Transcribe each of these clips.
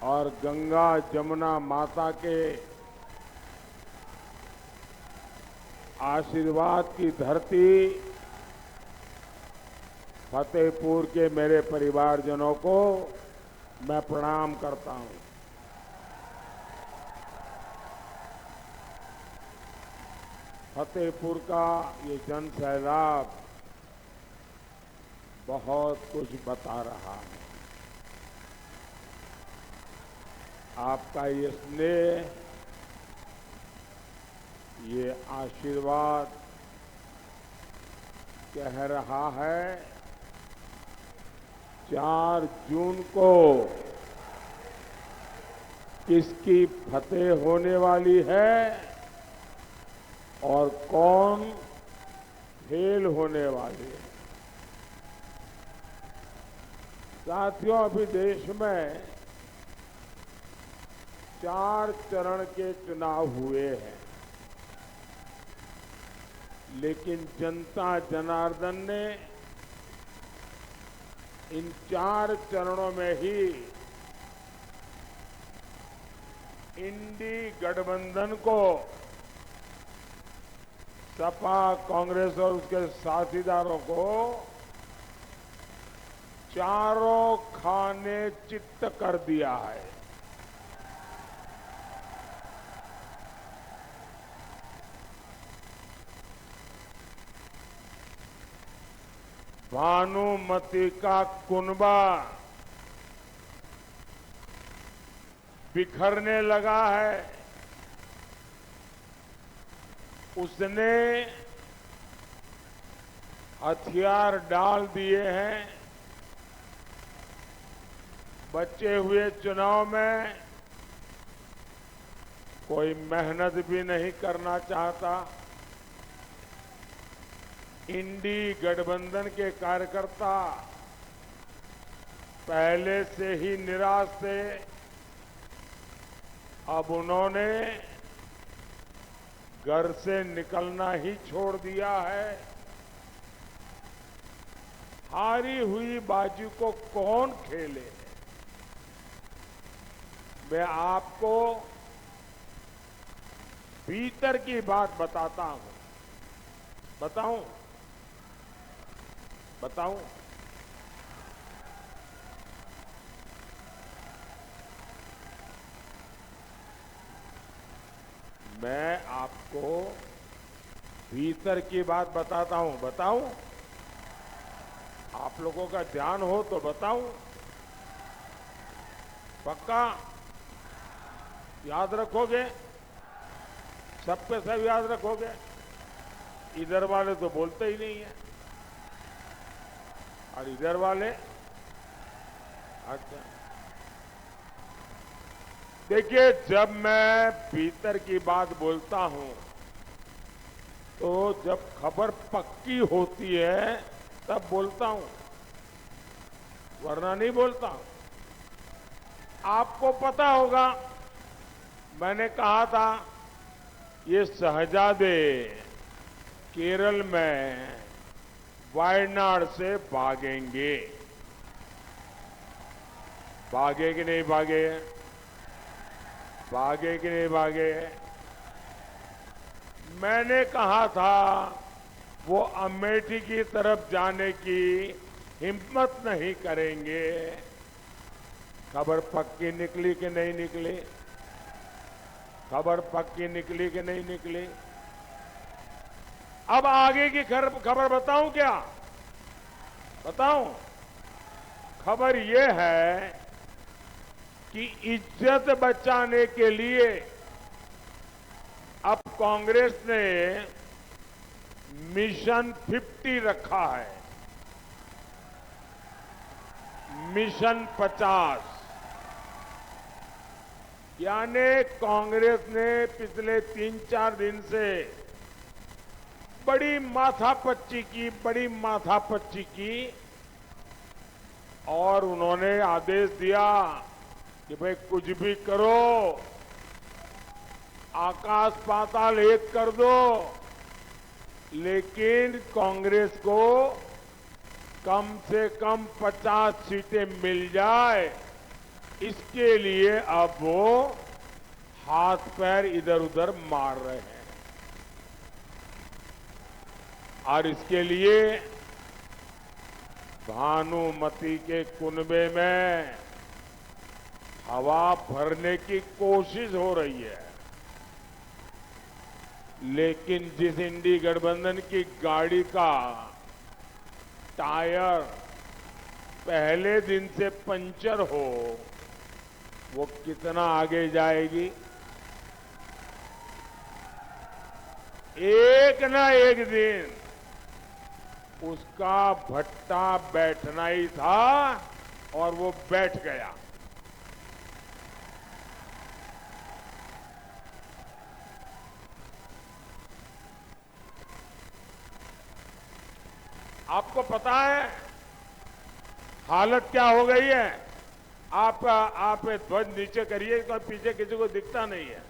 और गंगा जमुना माता के आशीर्वाद की धरती फतेहपुर के मेरे परिवारजनों को मैं प्रणाम करता हूं। फतेहपुर का ये जन सैलाब बहुत कुछ बता रहा है। आपका ये स्नेह, ये आशीर्वाद कह रहा है 4 जून को किसकी फतेह होने वाली है और कौन फेल होने वाली है। साथियों, अभी देश में 4 चरण के चुनाव हुए हैं, लेकिन जनता जनार्दन ने इन 4 चरणों में ही इंडी गठबंधन को, सपा, कांग्रेस और उसके साथीदारों को चारों खाने चित्त कर दिया है। भानुमति का कुनबा बिखरने लगा है। उसने हथियार डाल दिए हैं। बचे हुए चुनाव में कोई मेहनत भी नहीं करना चाहता। इंडी गठबंधन के कार्यकर्ता पहले से ही निराश थे। अब उन्होंने घर से निकलना ही छोड़ दिया है। हारी हुई बाजी को कौन खेले। मैं आपको भीतर की बात बताता हूं। बताऊं? मैं आपको भीतर की बात बताता हूं। बताऊं? आप लोगों का ध्यान हो तो बताऊं। पक्का याद रखोगे? सब पे सब याद रखोगे? इधर वाले तो बोलते ही नहीं है और इधर वाले। अच्छा, देखिए, जब मैं भीतर की बात बोलता हूं तो जब खबर पक्की होती है तब बोलता हूं, वरना नहीं बोलता हूं। आपको पता होगा, मैंने कहा था ये शहजादे केरल में वायनाड से भागेंगे। भागे कि नहीं भागे? भागे कि नहीं भागे? मैंने कहा था वो अमेठी की तरफ जाने की हिम्मत नहीं करेंगे। खबर पक्की निकली कि नहीं निकली? खबर पक्की निकली कि नहीं निकली? अब आगे की खबर बताऊं क्या? बताऊं? खबर यह है कि इज्जत बचाने के लिए अब कांग्रेस ने मिशन 50 रखा है। मिशन 50, यानी कांग्रेस ने पिछले 3-4 दिन से बड़ी माथापच्ची की और उन्होंने आदेश दिया कि भाई कुछ भी करो, आकाश पाताल एक कर दो, लेकिन कांग्रेस को कम से कम 50 सीटें मिल जाए इसके लिए अब वो हाथ पैर इधर उधर मार रहे हैं और इसके लिए भानुमति के कुनबे में हवा भरने की कोशिश हो रही है। लेकिन जिस इंडी गठबंधन की गाड़ी का टायर पहले दिन से पंचर हो, वो कितना आगे जाएगी? एक ना एक दिन उसका भट्टा बैठना ही था और वो बैठ गया। आपको पता है हालत क्या हो गई है? आप ध्वज नीचे करिए, तो पीछे किसी को दिखता नहीं है।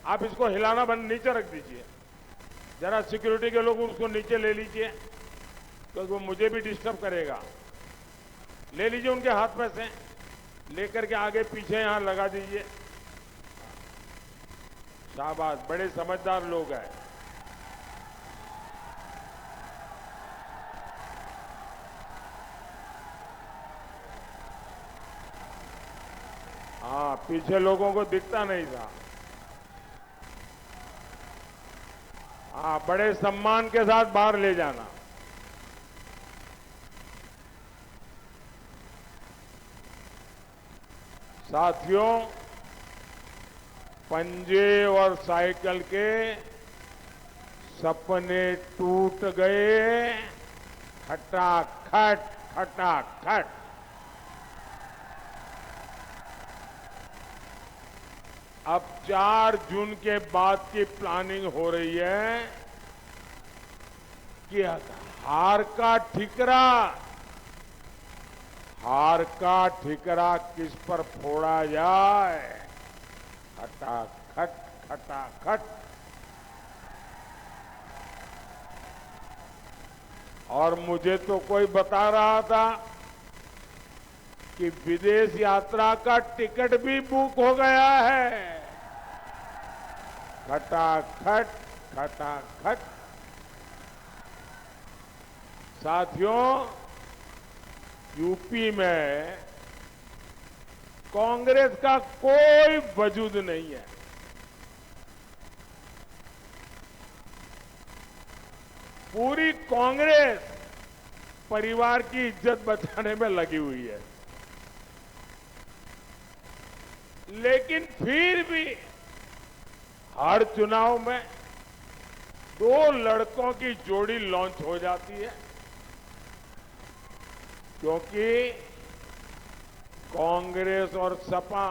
आप इसको हिलाना बंद, नीचे रख दीजिए। जरा सिक्योरिटी के लोग उसको नीचे ले लीजिए, क्योंकि वो मुझे भी डिस्टर्ब करेगा। ले लीजिए उनके हाथ में से, लेकर के आगे पीछे यहां लगा दीजिए। शाबाश, बड़े समझदार लोग हैं। हाँ, पीछे लोगों को दिखता नहीं था। हाँ, बड़े सम्मान के साथ बाहर ले जाना। साथियों, पंजे और साइकिल के सपने टूट गए, खटाखट खटाखट। अब 4 जून के बाद की प्लानिंग हो रही है कि हार का ठिकरा किस पर फोड़ा जाए। खटाखट खटाखट। और मुझे तो कोई बता रहा था कि विदेश यात्रा का टिकट भी बुक हो गया है। खटाखट खटाखट। साथियों, यूपी में कांग्रेस का कोई वजूद नहीं है। पूरी कांग्रेस परिवार की इज्जत बचाने में लगी हुई है। लेकिन फिर भी हर चुनाव में 2 लड़कों की जोड़ी लॉन्च हो जाती है, क्योंकि कांग्रेस और सपा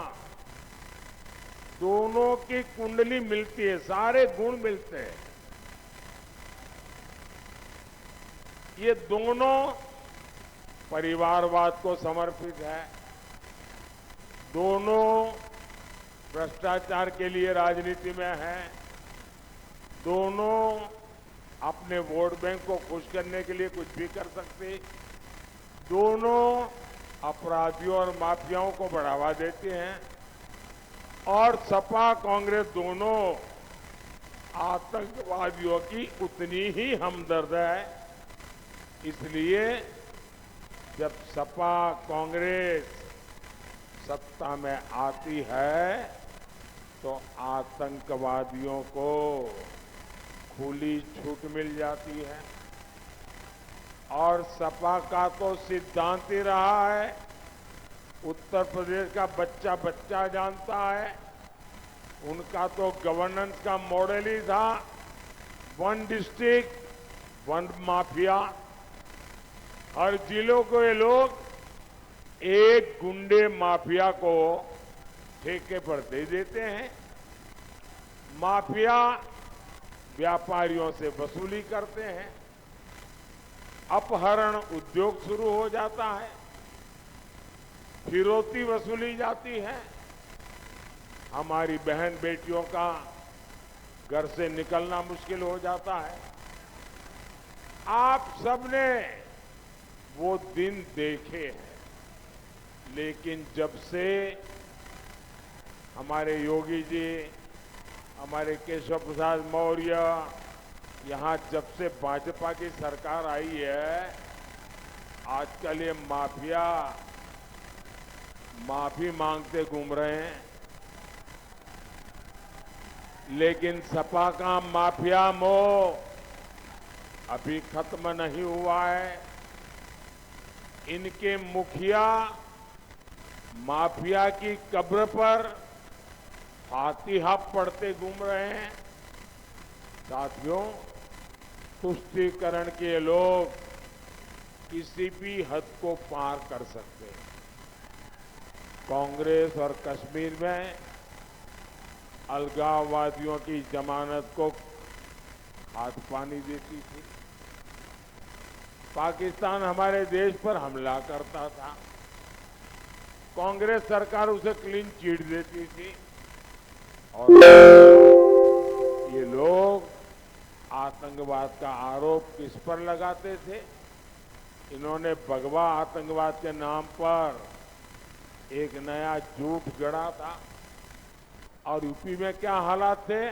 दोनों की कुंडली मिलती है, सारे गुण मिलते हैं। ये दोनों परिवारवाद को समर्पित है, दोनों भ्रष्टाचार के लिए राजनीति में है, दोनों अपने वोट बैंक को खुश करने के लिए कुछ भी कर सकते, दोनों अपराधियों और माफियाओं को बढ़ावा देते हैं, और सपा कांग्रेस दोनों आतंकवादियों की उतनी ही हमदर्द है। इसलिए जब सपा कांग्रेस सत्ता में आती है तो आतंकवादियों को खुली छूट मिल जाती है। और सपा का तो सिद्धांत ही रहा है, उत्तर प्रदेश का बच्चा बच्चा जानता है, उनका तो गवर्नेंस का मॉडल ही था 1 डिस्ट्रिक्ट 1 माफिया। हर जिलों को ये लोग एक गुंडे माफिया को ठेके पर दे देते हैं। माफिया व्यापारियों से वसूली करते हैं, अपहरण उद्योग शुरू हो जाता है, फिरौती वसूली जाती है, हमारी बहन बेटियों का घर से निकलना मुश्किल हो जाता है। आप सबने वो दिन देखे हैं लेकिन जब से हमारे योगी जी, हमारे केशव प्रसाद मौर्य, यहाँ जब से भाजपा की सरकार आई है, आजकल ये माफिया माफी मांगते घूम रहे हैं। लेकिन सपा का माफिया मोह अभी खत्म नहीं हुआ है। इनके मुखिया माफिया की कब्र पर फातिहा पढ़ते घूम रहे हैं। साथियों, तुष्टीकरण के लोग किसी भी हद को पार कर सकते हैं। कांग्रेस और कश्मीर में अलगाववादियों की जमानत को हाथ पानी देती थी। पाकिस्तान हमारे देश पर हमला करता था, कांग्रेस सरकार उसे क्लीन चिट देती थी। और ये लोग आतंकवाद का आरोप किस पर लगाते थे? इन्होंने भगवा आतंकवाद के नाम पर एक नया झूठ गढ़ा था। और यूपी में क्या हालात थे?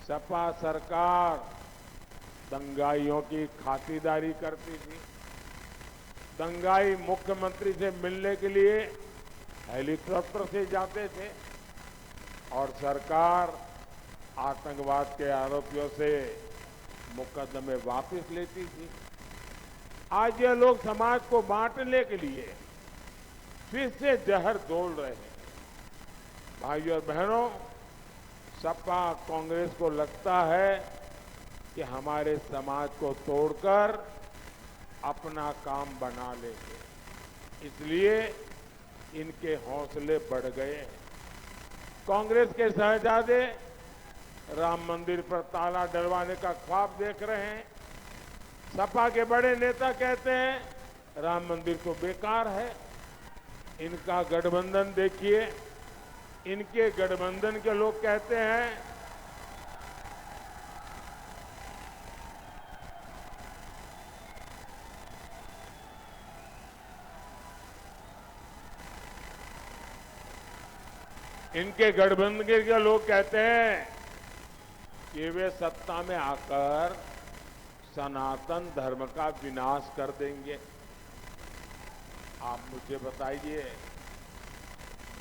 सपा सरकार दंगाइयों की खातिरदारी करती थी। दंगाई मुख्यमंत्री से मिलने के लिए हेलीकॉप्टर से जाते थे और सरकार आतंकवाद के आरोपियों से मुकदमे वापस लेती थी। आज ये लोग समाज को बांटने के लिए फिर से जहर घोल रहे हैं। भाइयों और बहनों, सपा कांग्रेस को लगता है कि हमारे समाज को तोड़कर अपना काम बना लेंगे, इसलिए इनके हौसले बढ़ गए हैं। कांग्रेस के शहजादे राम मंदिर पर ताला डलवाने का ख्वाब देख रहे हैं। सपा के बड़े नेता कहते हैं राम मंदिर तो बेकार है। इनका गठबंधन देखिए, इनके गठबंधन के लोग कहते हैं इनके गठबंधन के लोग कहते हैं कि वे सत्ता में आकर सनातन धर्म का विनाश कर देंगे। आप मुझे बताइए,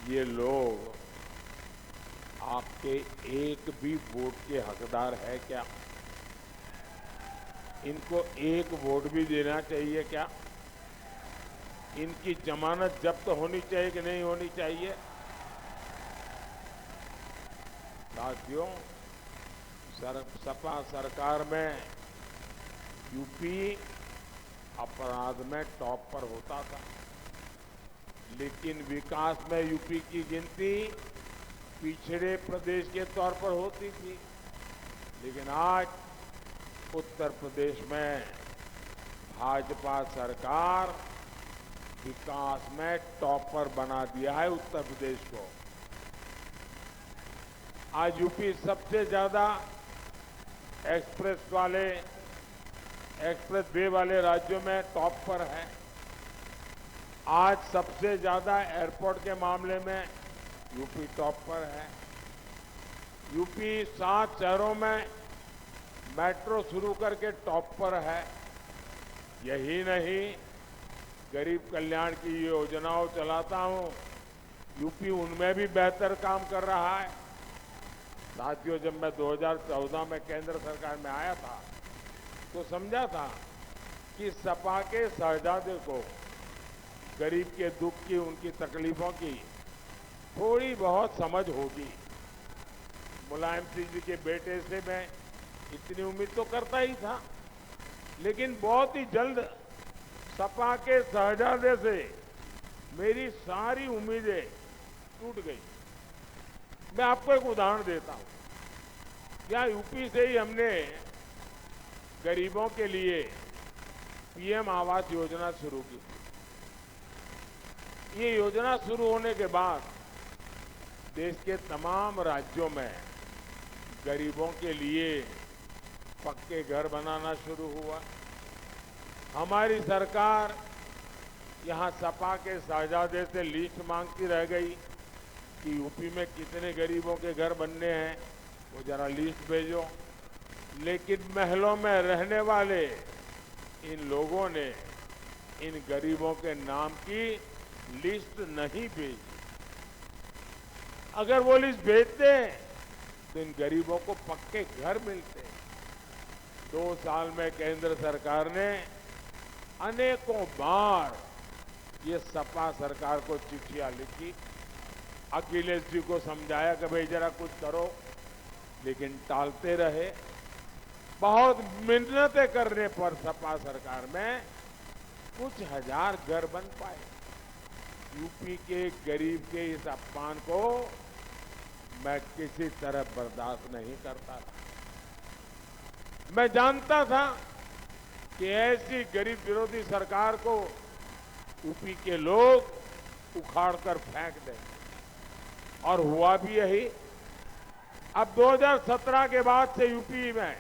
ये लोग आपके एक भी वोट के हकदार है क्या? इनको एक वोट भी देना चाहिए क्या? इनकी जमानत जब्त होनी चाहिए कि नहीं होनी चाहिए? साथियों, सपा सरकार में यूपी अपराध में टॉप पर होता था, लेकिन विकास में यूपी की गिनती पिछड़े प्रदेश के तौर पर होती थी। लेकिन आज उत्तर प्रदेश में भाजपा सरकार विकास में टॉप पर बना दिया है उत्तर प्रदेश को। आज यूपी सबसे ज्यादा एक्सप्रेस वे वाले राज्यों में टॉप पर है। आज सबसे ज्यादा एयरपोर्ट के मामले में यूपी टॉप पर है। यूपी 7 शहरों में मेट्रो शुरू करके टॉप पर है। यही नहीं, गरीब कल्याण की योजनाओं चलाता हूं, यूपी उनमें भी बेहतर काम कर रहा है। साथियों, जब मैं 2014 में केंद्र सरकार में आया था तो समझा था कि सपा के शहजादे को गरीब के दुख की, उनकी तकलीफों की थोड़ी बहुत समझ होगी। मुलायम सिंह जी के बेटे से मैं इतनी उम्मीद तो करता ही था, लेकिन बहुत ही जल्द सपा के शहजादे से मेरी सारी उम्मीदें टूट गई। मैं आपको एक उदाहरण देता हूं। क्या यूपी से ही हमने गरीबों के लिए पीएम आवास योजना शुरू की। ये योजना शुरू होने के बाद देश के तमाम राज्यों में गरीबों के लिए पक्के घर बनाना शुरू हुआ। हमारी सरकार यहां सपा के शहजादे से लिस्ट मांगती रह गई कि यूपी में कितने गरीबों के घर बनने हैं, वो जरा लिस्ट भेजो। लेकिन महलों में रहने वाले इन लोगों ने इन गरीबों के नाम की लिस्ट नहीं भेजी। अगर वो लिस्ट भेजते तो इन गरीबों को पक्के घर मिलते। 2 साल में केंद्र सरकार ने अनेकों बार ये सपा सरकार को चिट्ठियां लिखी, अखिलेश जी को समझाया कि भाई जरा कुछ करो, लेकिन टालते रहे। बहुत मेहनतें करने पर सपा सरकार में कुछ हजार घर बन पाए। यूपी के गरीब के इस अपमान को मैं किसी तरह बर्दाश्त नहीं करता था। मैं जानता था कि ऐसी गरीब विरोधी सरकार को यूपी के लोग उखाड़कर फेंक देंगे, और हुआ भी यही। अब 2017 के बाद से यूपी में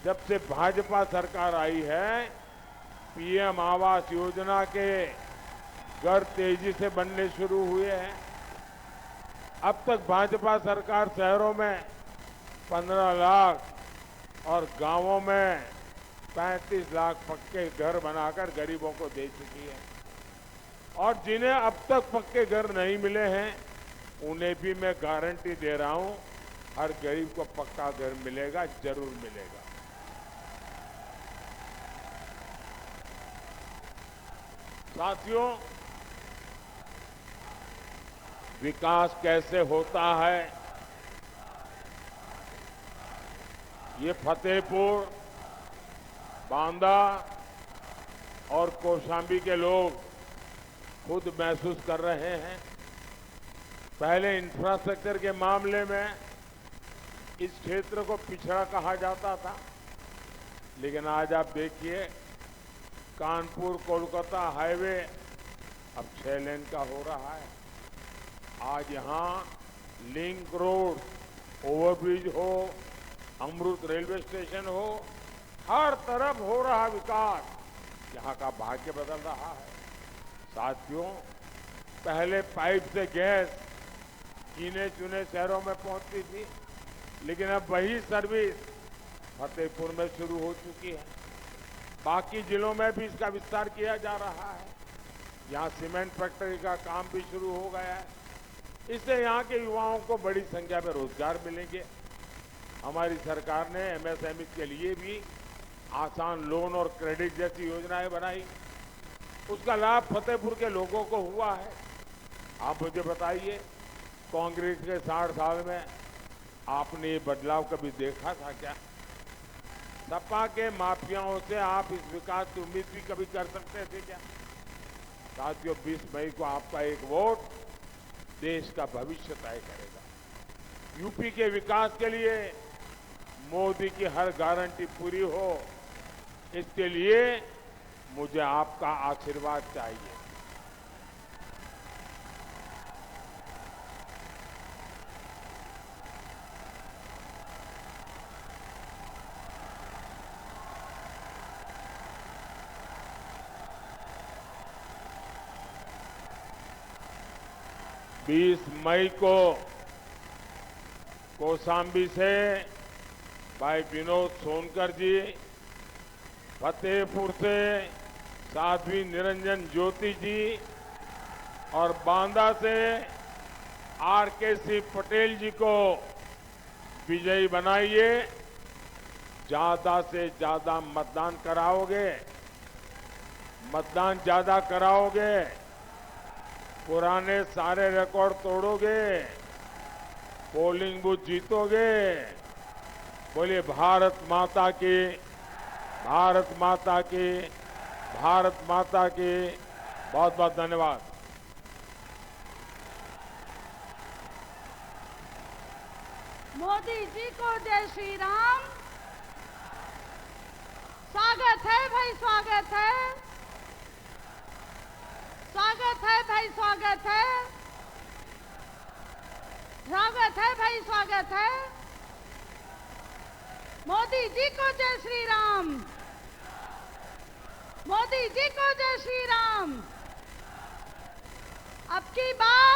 जब से भाजपा सरकार आई है, पीएम आवास योजना के घर तेजी से बनने शुरू हुए हैं। अब तक भाजपा सरकार शहरों में 15 लाख और गांवों में 35 लाख पक्के घर बनाकर गरीबों को दे चुकी है। और जिन्हें अब तक पक्के घर नहीं मिले हैं, उन्हें भी मैं गारंटी दे रहा हूं, हर गरीब को पक्का घर मिलेगा, जरूर मिलेगा। साथियों, विकास कैसे होता है, ये फतेहपुर, बांदा और कौशांबी के लोग खुद महसूस कर रहे हैं। पहले इंफ्रास्ट्रक्चर के मामले में इस क्षेत्र को पिछड़ा कहा जाता था, लेकिन आज आप देखिए कानपुर कोलकाता हाईवे अब 6 लेन का हो रहा है। आज यहां लिंक रोड, ओवरब्रिज हो, अमृत रेलवे स्टेशन हो, हर तरफ हो रहा विकास, यहां का भाग्य बदल रहा है। साथियों, पहले पाइप से गैस गिने चुने शहरों में पहुंचती थी, लेकिन अब वही सर्विस फतेहपुर में शुरू हो चुकी है। बाकी जिलों में भी इसका विस्तार किया जा रहा है। यहां सीमेंट फैक्ट्री का काम भी शुरू हो गया है। इससे यहां के युवाओं को बड़ी संख्या में रोजगार मिलेंगे। हमारी सरकार ने एमएसएमई के लिए भी आसान लोन और क्रेडिट जैसी योजनाएं बनाई, उसका लाभ फतेहपुर के लोगों को हुआ है। आप मुझे बताइए, कांग्रेस के 60 साल में आपने ये बदलाव कभी देखा था क्या? सपा के माफियाओं से आप इस विकास की उम्मीद भी कभी कर सकते थे क्या? साथियों, 20 मई को आपका एक वोट देश का भविष्य तय करेगा। यूपी के विकास के लिए मोदी की हर गारंटी पूरी हो, इसके लिए मुझे आपका आशीर्वाद चाहिए। बीस मई को कौशांबी से भाई विनोद सोनकर जी, फतेहपुर से साध्वी निरंजन ज्योति जी और बांदा से आरकेसी पटेल जी को विजयी बनाइए। ज्यादा से ज्यादा मतदान कराओगे, मतदान ज्यादा कराओगे, पुराने सारे रिकॉर्ड तोड़ोगे, पोलिंग बूथ जीतोगे। बोलिए भारत माता की, भारत माता की, भारत माता की। बहुत बहुत धन्यवाद। मोदी जी को जय श्री राम। स्वागत है भाई, स्वागत है, स्वागत है भाई, स्वागत है, स्वागत है भाई, स्वागत है। मोदी जी को जय श्री राम। मोदी जी को जय श्री राम। अब की बार